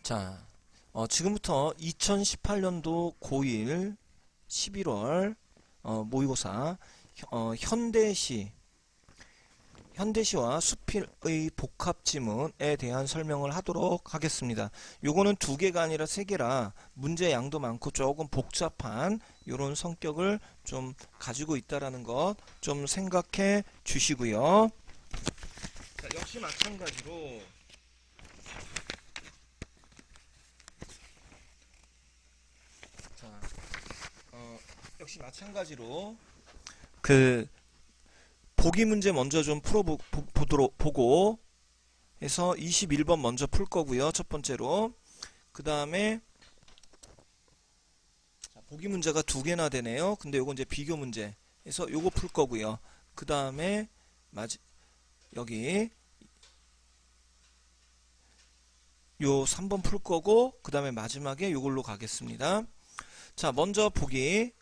자, 지금부터 2018년도 고1 11월 모의고사 현대시와 수필의 복합지문에 대한 설명을 하도록 하겠습니다. 요거는 두 개가 아니라 세 개라 문제 양도 많고 조금 복잡한 요런 성격을 좀 가지고 있다라는 것 좀 생각해 주시고요. 자, 역시 마찬가지로 그 보기 문제 먼저 좀 보고 해서 21번 먼저 풀 거고요. 첫 번째로. 그 다음에 보기 문제가 두 개나 되네요. 근데 요거 이제 비교 문제 해서 요거 풀 거고요. 그 다음에 여기 요 3번 풀 거고, 그 다음에 마지막에 요걸로 가겠습니다. 자, 먼저 보기를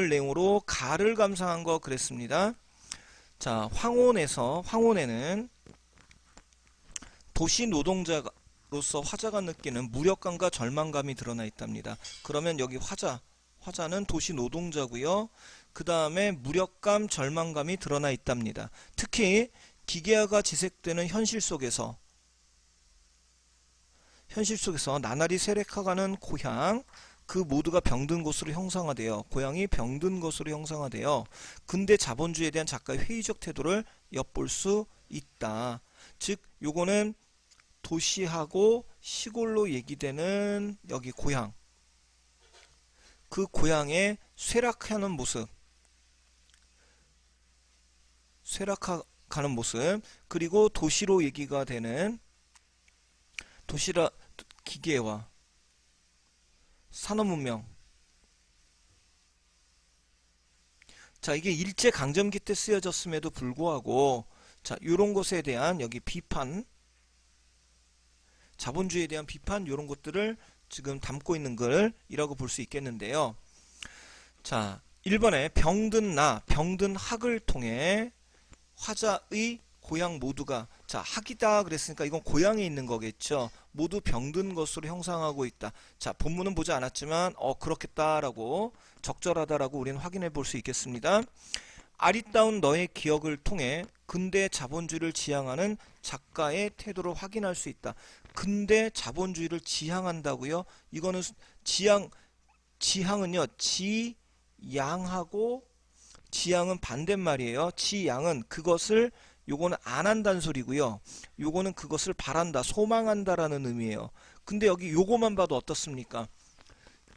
내용으로 가를 감상한 거 그랬습니다. 자, 황혼에는 도시 노동자로서 화자가 느끼는 무력감과 절망감이 드러나 있답니다. 그러면 여기 화자는 도시 노동자고요. 그 다음에 무력감, 절망감이 드러나 있답니다. 특히 기계화가 지색되는 현실 속에서 나날이 쇠락해가는 고향, 그 모두가 병든 것으로 형상화되어 고향이 병든 것으로 형상화되어 근대 자본주의에 대한 작가의 회의적 태도를 엿볼 수 있다. 즉 요거는 도시하고 시골로 얘기되는 여기 고향, 그 고향의 쇠락하는 모습, 그리고 도시로 얘기가 되는 기계화, 산업문명. 자, 이게 일제강점기 때 쓰여졌음에도 불구하고 자, 요런 것에 대한 여기 비판, 자본주의에 대한 비판, 요런 것들을 지금 담고 있는 글이라고 볼 수 있겠는데요. 자, 1번에 병든 학을 통해 화자의 고향 모두가, 자, 학이다 그랬으니까 이건 고향에 있는 거겠죠. 모두 병든 것으로 형상하고 있다. 자, 본문은 보지 않았지만 그렇겠다라고, 적절하다라고 우리는 확인해 볼 수 있겠습니다. 아리따운 너의 기억을 통해 근대 자본주의를 지향하는 작가의 태도를 확인할 수 있다. 근대 자본주의를 지향한다고요? 이거는 지향은요, 지양하고 지향은 반대말이에요. 지양은 그것을, 요거는 안 한다는 소리고요. 요거는 그것을 바란다, 소망한다라는 의미예요. 근데 여기 요거만 봐도 어떻습니까?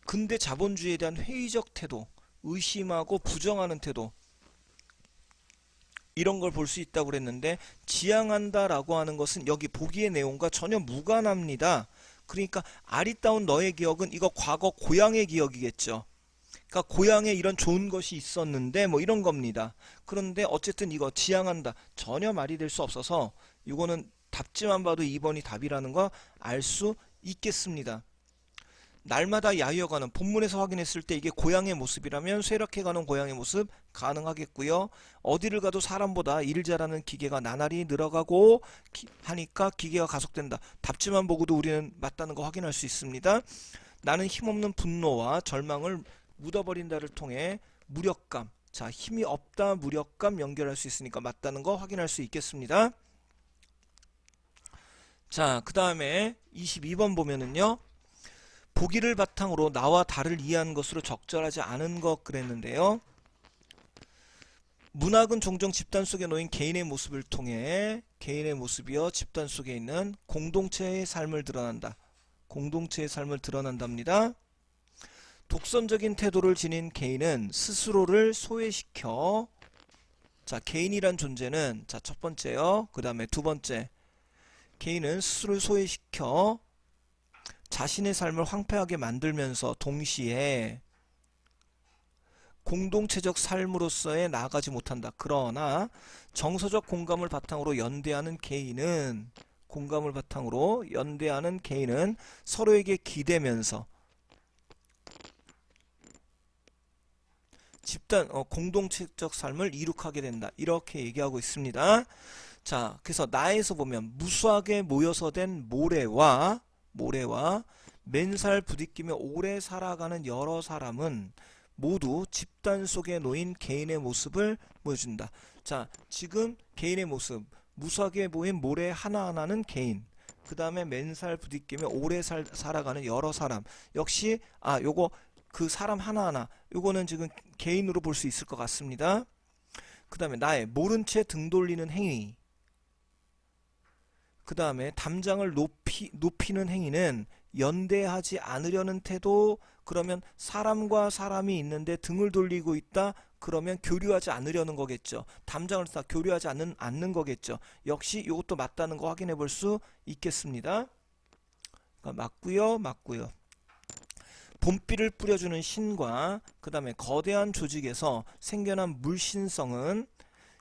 근대 자본주의에 대한 회의적 태도, 의심하고 부정하는 태도, 이런 걸 볼 수 있다고 그랬는데, 지향한다라고 하는 것은 여기 보기의 내용과 전혀 무관합니다. 그러니까 아리따운 너의 기억은 이거 과거 고향의 기억이겠죠. 그러니까 고향에 이런 좋은 것이 있었는데 뭐 이런 겁니다. 그런데 어쨌든 이거 지향한다, 전혀 말이 될 수 없어서 이거는 답지만 봐도 2번이 답이라는 거 알 수 있겠습니다. 날마다 야유어가는, 본문에서 확인했을 때 이게 고향의 모습이라면 쇠락해가는 고향의 모습 가능하겠고요. 어디를 가도 사람보다 일 잘하는 기계가 나날이 늘어가고 하니까 기계가 가속된다. 답지만 보고도 우리는 맞다는 거 확인할 수 있습니다. 나는 힘없는 분노와 절망을 묻어버린다를 통해 무력감, 자, 힘이 없다, 무력감 연결할 수 있으니까 맞다는 거 확인할 수 있겠습니다. 자, 그 다음에 22번 보면은요, 보기를 바탕으로 나와 다를 이해한 것으로 적절하지 않은 것 그랬는데요. 문학은 종종 집단 속에 놓인 개인의 모습을 통해 개인의 모습이요, 집단 속에 있는 공동체의 삶을 드러난답니다. 독선적인 태도를 지닌 개인은 스스로를 소외시켜, 자, 개인이란 존재는, 자, 첫 번째요. 그 다음에 두 번째, 개인은 스스로를 소외시켜 자신의 삶을 황폐하게 만들면서 동시에 공동체적 삶으로서의 나아가지 못한다. 그러나 정서적 공감을 바탕으로 연대하는 개인은 서로에게 기대면서 집단 공동체적 삶을 이룩하게 된다. 이렇게 얘기하고 있습니다. 자, 그래서 나에서 보면 무수하게 모여서 된 모래와 모래와 맨살 부딪히며 오래 살아가는 여러 사람은 모두 집단 속에 놓인 개인의 모습을 보여준다. 자, 지금 개인의 모습, 무수하게 보인 모래 하나하나는 개인, 그 다음에 맨살 부딪히며 오래 살아가는 여러 사람, 역시 요거 그 사람 하나하나, 요거는 지금 개인으로 볼 수 있을 것 같습니다. 그 다음에 나의 모른 채 등 돌리는 행위, 그 다음에 담장을 높이는 행위는 연대하지 않으려는 태도. 그러면 사람과 사람이 있는데 등을 돌리고 있다, 그러면 교류하지 않으려는 거겠죠. 담장을 다 교류하지 않는 거겠죠. 역시 이것도 맞다는 거 확인해 볼 수 있겠습니다. 그러니까 맞고요. 봄비를 뿌려주는 신과 그 다음에 거대한 조직에서 생겨난 물신성은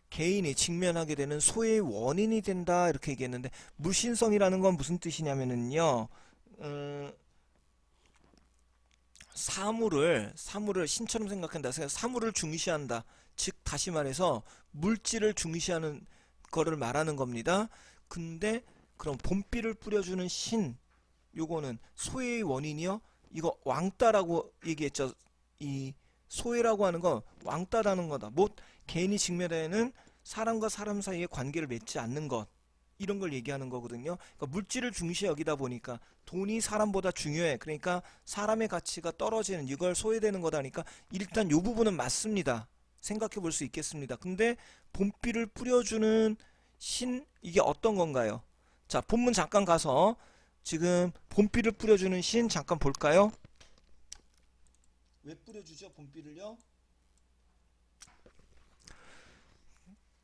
개인이 직면하게 되는 소외의 원인이 된다, 이렇게 얘기했는데, 물신성이라는 건 무슨 뜻이냐면은요, 사물을 신처럼 생각한다. 사물을 중시한다. 즉 다시 말해서 물질을 중시하는 거를 말하는 겁니다. 근데 그럼 봄비를 뿌려주는 신, 요거는 소외의 원인이요. 이거 왕따라고 얘기했죠. 이 소외라고 하는 건 왕따라는 거다. 뭐 개인이 직면되는 사람과 사람 사이의 관계를 맺지 않는 것, 이런 걸 얘기하는 거거든요. 그러니까 물질을 중시 여기다 보니까 돈이 사람보다 중요해. 그러니까 사람의 가치가 떨어지는, 이걸 소외되는 거다니까 일단 이 부분은 맞습니다. 생각해 볼 수 있겠습니다. 근데 봄비를 뿌려주는 신, 이게 어떤 건가요? 자, 본문 잠깐 가서 지금 봄비를 뿌려주는 신 잠깐 볼까요? 왜 뿌려주죠, 봄비를요?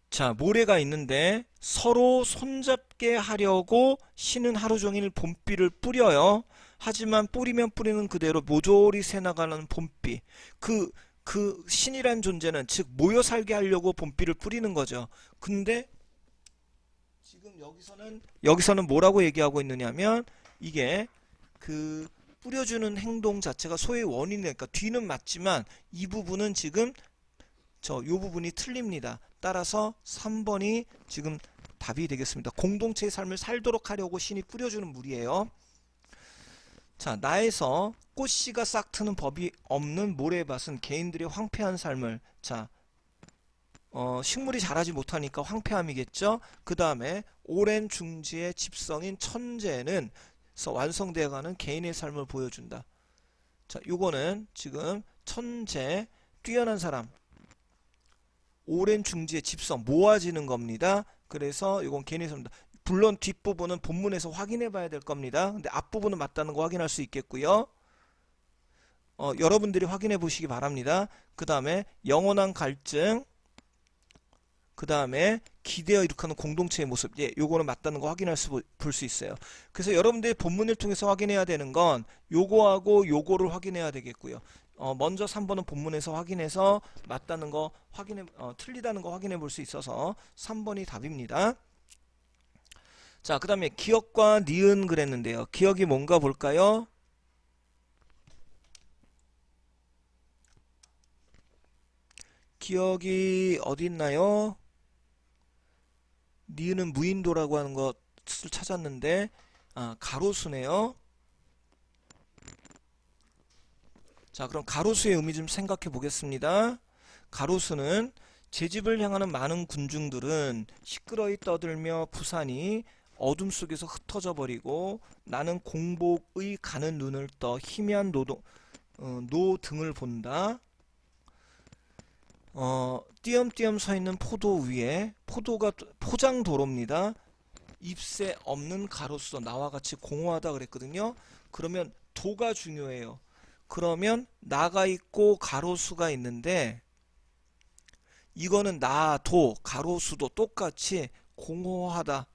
자, 모래가 있는데 서로 손잡게 하려고 신은 하루 종일 봄비를 뿌려요. 하지만 뿌리면 뿌리는 그대로 모조리 새나가는 봄비. 그 신이란 존재는 즉 모여 살게 하려고 봄비를 뿌리는 거죠. 근데 지금 여기서는 뭐라고 얘기하고 있느냐면, 이게 그 뿌려주는 행동 자체가 소의 원인이니까 뒤는 맞지만 이 부분은 지금 요 부분이 틀립니다. 따라서 3번이 지금 답이 되겠습니다. 공동체의 삶을 살도록 하려고 신이 뿌려주는 물이에요. 자, 나에서 꽃씨가 싹 트는 법이 없는 모래밭은 개인들의 황폐한 삶을, 자, 식물이 자라지 못하니까 황폐함이겠죠. 그 다음에 오랜 중지의 집성인 천재는 완성되어가는 개인의 삶을 보여준다. 자, 요거는 지금 천재, 뛰어난 사람, 오랜 중지의 집성, 모아지는 겁니다. 그래서 이건 개인의 삶입니다. 물론 뒷부분은 본문에서 확인해 봐야 될 겁니다. 근데 앞부분은 맞다는 거 확인할 수 있겠고요. 여러분들이 확인해 보시기 바랍니다. 그 다음에 영원한 갈증, 그 다음에 기대어 일으키는 공동체의 모습, 요거는 맞다는 거 볼 수 있어요. 그래서 여러분들이 본문을 통해서 확인해야 되는 건 요거하고 요거를 확인해야 되겠고요. 먼저 3번은 본문에서 확인해서 맞다는 거 틀리다는 거 확인해 볼 수 있어서 3번이 답입니다. 자, 그 다음에 기억과 니은 그랬는데요. 기억이 뭔가 볼까요? 기억이 어디 있나요? 니은은 무인도라고 하는 것을 찾았는데, 가로수네요. 자, 그럼 가로수의 의미 좀 생각해 보겠습니다. 가로수는 제 집을 향하는 많은 군중들은 시끄러이 떠들며 부산이 어둠 속에서 흩어져 버리고, 나는 공복의 가는 눈을 떠 희미한 노 등을 본다. 띄엄띄엄 서 있는 포도 위에, 포도가 포장도로입니다. 잎새 없는 가로수, 나와 같이 공허하다 그랬거든요. 그러면 도가 중요해요. 그러면 나가 있고 가로수가 있는데, 이거는 나, 도, 가로수도 똑같이 공허하다,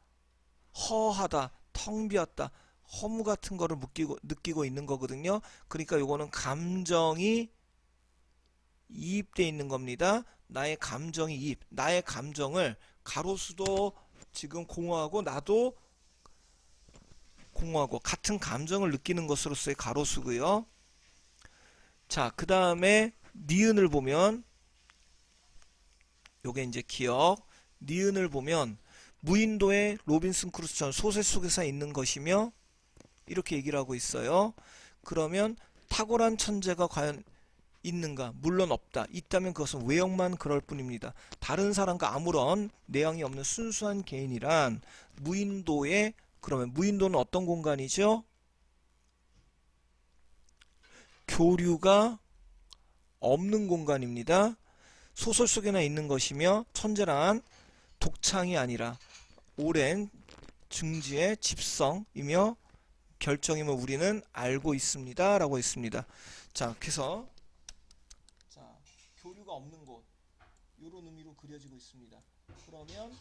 허하다, 텅 비었다, 허무 같은 거를 느끼고 있는 거거든요. 그러니까 이거는 감정이 이입되어 있는 겁니다. 나의 감정이 이입, 나의 감정을, 가로수도 지금 공허하고 나도 공허하고 같은 감정을 느끼는 것으로서의 가로수고요. 자, 그 다음에 니은을 보면, 요게 이제 기억, 니은을 보면 무인도의 로빈슨 크루소처럼 소설 속에서 있는 것이며, 이렇게 얘기를 하고 있어요. 그러면 탁월한 천재가 과연 있는가? 물론 없다. 있다면 그것은 외형만 그럴 뿐입니다. 다른 사람과 아무런 내향이 없는 순수한 개인이란 무인도에, 그러면 무인도는 어떤 공간이죠? 교류가 없는 공간입니다. 소설 속에나 있는 것이며 천재란 독창이 아니라 오랜 증지의 집성이며 결정임을 우리는 알고 있습니다. 라고 했습니다. 자, 그래서 교류가 없는 곳, 이런 의미로 그려지고 있습니다. 그러면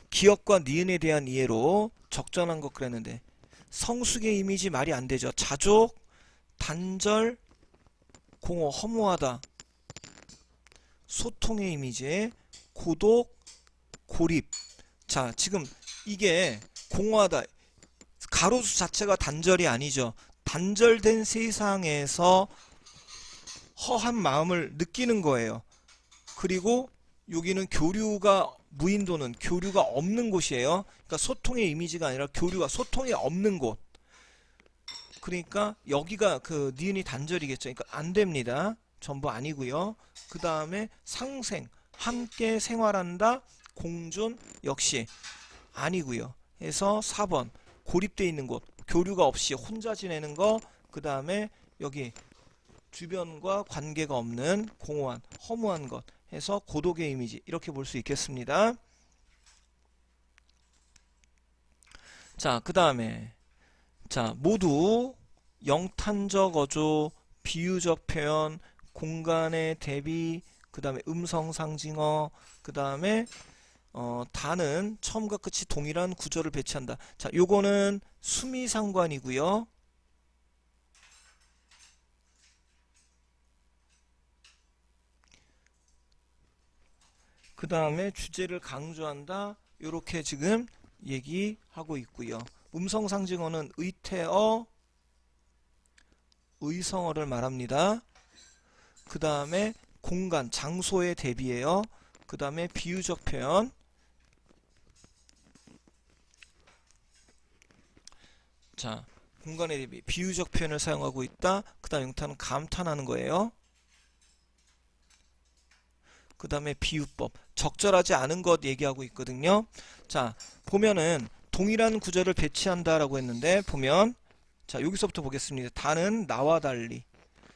기억과 니은에 대한 이해로 적절한 것 그랬는데 성숙의 이미지 말이 안 되죠. 자족, 단절, 공허, 허무하다. 소통의 이미지, 고독, 고립. 자, 지금 이게 공허하다. 가로수 자체가 단절이 아니죠. 단절된 세상에서 허한 마음을 느끼는 거예요. 그리고 여기는 교류가, 무인도는 교류가 없는 곳이에요. 그러니까 소통의 이미지가 아니라 교류가, 소통이 없는 곳. 그러니까 여기가 그 니은이 단절이겠죠. 그러니까 안 됩니다. 전부 아니고요. 그 다음에 상생, 함께 생활한다, 공존 역시 아니고요. 해서 4번 고립되어 있는 곳, 교류가 없이 혼자 지내는 거. 그 다음에 여기 주변과 관계가 없는 공허한, 허무한 것 해서 고독의 이미지, 이렇게 볼 수 있겠습니다. 자, 그 다음에 자, 모두 영탄적 어조, 비유적 표현, 공간의 대비, 그 다음에 음성 상징어, 그 다음에 다는 처음과 끝이 동일한 구조를 배치한다. 자, 요거는 수미상관이고요. 그 다음에 주제를 강조한다. 요렇게 지금 얘기하고 있고요. 음성 상징어는 의태어, 의성어를 말합니다. 그 다음에 공간, 장소에 대비해요. 그 다음에 비유적 표현, 자, 공간에 대비 비유적 표현을 사용하고 있다. 그 다음 영탄은 감탄하는 거예요. 그 다음에 비유법, 적절하지 않은 것 얘기하고 있거든요. 자, 보면은 동일한 구조를 배치한다 라고 했는데, 보면 자, 여기서부터 보겠습니다. 다는 나와 달리.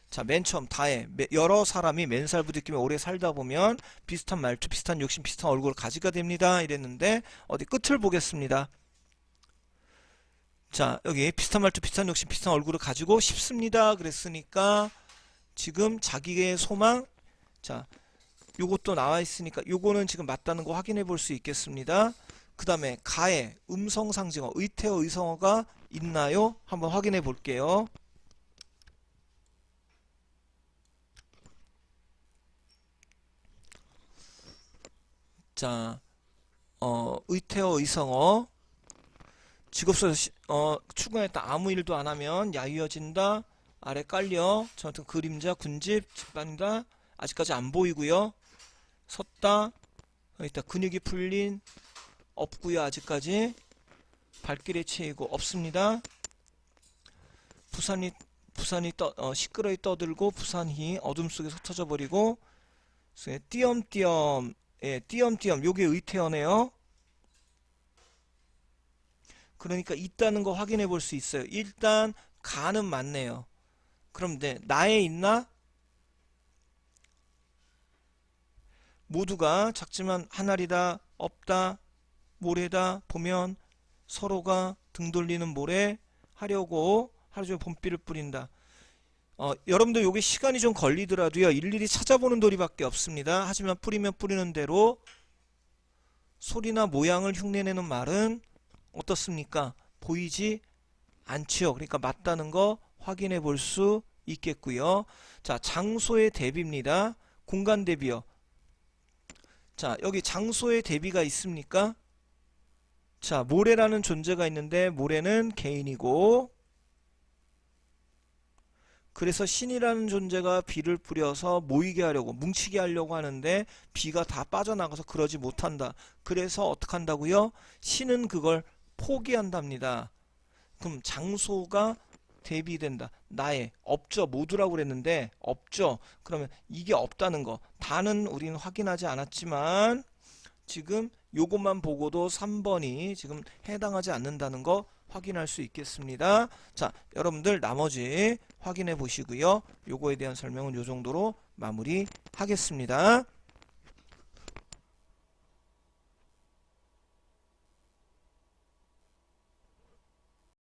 자, 맨 처음 다에 여러 사람이 맨살 부딪히며 오래 살다 보면 비슷한 말투, 비슷한 욕심, 비슷한 얼굴을 가지게 됩니다. 이랬는데 어디 끝을 보겠습니다. 자, 여기 비슷한 말투, 비슷한 욕심, 비슷한 얼굴을 가지고 싶습니다. 그랬으니까 지금 자기의 소망, 자, 요것도 나와 있으니까 요거는 지금 맞다는 거 확인해 볼 수 있겠습니다. 그 다음에 가에 음성 상징어, 의태어, 의성어가 있나요? 한번 확인해 볼게요. 자, 의태어, 의성어. 직업서 추구했다. 아무 일도 안 하면 야위어진다. 아래 깔려. 저 같은 그림자, 군집, 집반다. 아직까지 안 보이고요. 섰다. 있다. 근육이 풀린. 없고요. 아직까지. 발길에 채이고 없습니다. 부산이 시끄러이 떠들고 부산이 어둠 속에 흩어져 버리고 띄엄띄엄, 예, 띄엄띄엄. 요게 의태어네요. 그러니까 있다는 거 확인해 볼 수 있어요. 일단 가는 맞네요. 그럼 네, 나에 있나? 모두가 작지만 하나리다, 없다, 모래다. 보면 서로가 등 돌리는 모래 하려고 하루 종일 봄비를 뿌린다. 여러분들 요게 시간이 좀 걸리더라도요, 일일이 찾아보는 도리밖에 없습니다. 하지만 뿌리면 뿌리는 대로 소리나 모양을 흉내내는 말은 어떻습니까? 보이지 않지요. 그러니까 맞다는 거 확인해 볼 수 있겠고요. 자, 장소의 대비입니다. 공간 대비요. 자, 여기 장소의 대비가 있습니까? 자, 모래라는 존재가 있는데 모래는 개인이고, 그래서 신이라는 존재가 비를 뿌려서 모이게 하려고 뭉치게 하려고 하는데 비가 다 빠져나가서 그러지 못한다. 그래서 어떻게 한다고요? 신은 그걸 포기한답니다. 그럼 장소가 대비된다. 나의 없죠. 모두라고 그랬는데 없죠. 그러면 이게 없다는 거. 다는 우리는 확인하지 않았지만 지금 요것만 보고도 3번이 지금 해당하지 않는다는 거 확인할 수 있겠습니다. 자, 여러분들 나머지 확인해 보시고요. 요거에 대한 설명은 요 정도로 마무리 하겠습니다.